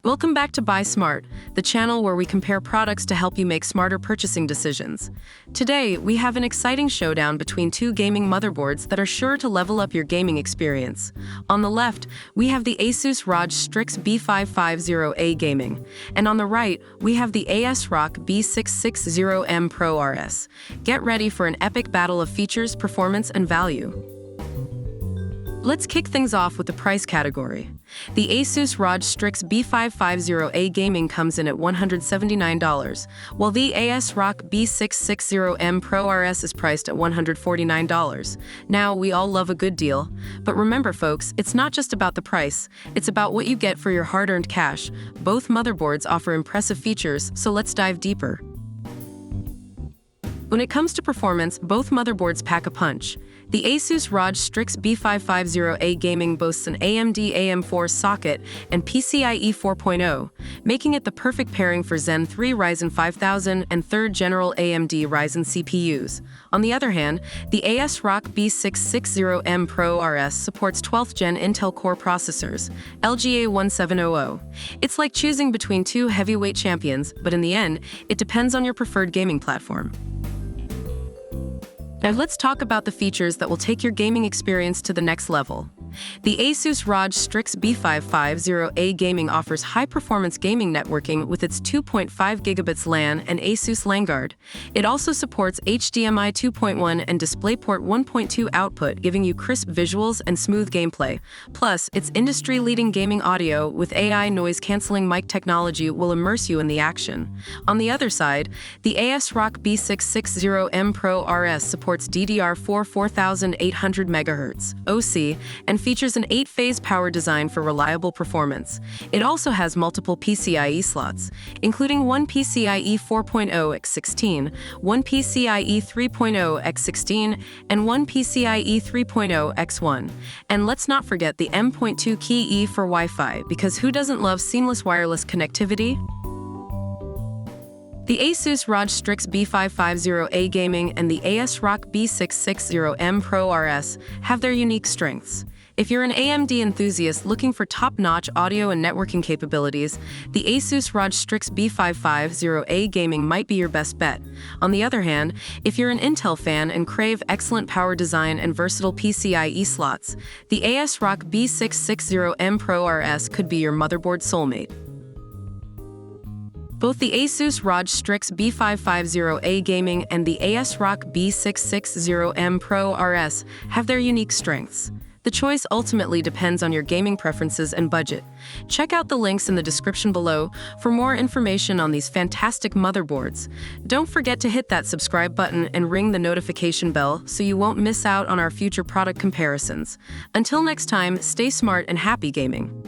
Welcome back to Buy Smart, the channel where we compare products to help you make smarter purchasing decisions. Today, we have an exciting showdown between two gaming motherboards that are sure to level up your gaming experience. On the left, we have the ASUS ROG Strix B550-A gaming, and on the right, we have the ASRock B660M MicroATX. Get ready for an epic battle of features, performance, and value. Let's kick things off with the price category. The ASUS ROG Strix B550-A gaming comes in at $179, while the ASRock B660M MicroATX is priced at $149. Now, we all love a good deal, but remember folks, it's not just about the price, it's about what you get for your hard-earned cash. Both motherboards offer impressive features, so let's dive deeper. When it comes to performance, both motherboards pack a punch. The ASUS ROG Strix B550-A gaming boasts an AMD AM4 socket and PCIe 4.0, making it the perfect pairing for Zen 3 Ryzen 5000 and 3rd Gen AMD Ryzen CPUs. On the other hand, the ASRock B660M MicroATX supports 12th Gen Intel Core processors, LGA 1700. It's like choosing between two heavyweight champions, but in the end, it depends on your preferred gaming platform. Now let's talk about the features that will take your gaming experience to the next level. The ASUS ROG Strix B550-A gaming offers high-performance gaming networking with its 2.5 gigabits LAN and ASUS LANguard. It also supports HDMI 2.1 and DisplayPort 1.2 output, giving you crisp visuals and smooth gameplay. Plus, its industry-leading gaming audio with AI noise-canceling mic technology will immerse you in the action. On the other side, the ASRock B660M MicroATX supports DDR4 4800 MHz OC and features an 8-phase power design for reliable performance. It also has multiple PCIe slots, including one PCIe 4.0x16, one PCIe 3.0x16, and one PCIe 3.0x1. And let's not forget the M.2 key E for Wi-Fi, because who doesn't love seamless wireless connectivity? The ASUS ROG Strix B550-A gaming and the ASRock B660M MicroATX have their unique strengths. If you're an AMD enthusiast looking for top-notch audio and networking capabilities, the ASUS ROG Strix B550-A gaming might be your best bet. On the other hand, if you're an Intel fan and crave excellent power design and versatile PCIe slots, the ASRock B660M MicroATX could be your motherboard soulmate. Both the ASUS ROG Strix B550-A gaming and the ASRock B660M MicroATX have their unique strengths. The choice ultimately depends on your gaming preferences and budget. Check out the links in the description below for more information on these fantastic motherboards. Don't forget to hit that subscribe button and ring the notification bell so you won't miss out on our future product comparisons. Until next time, stay smart and happy gaming.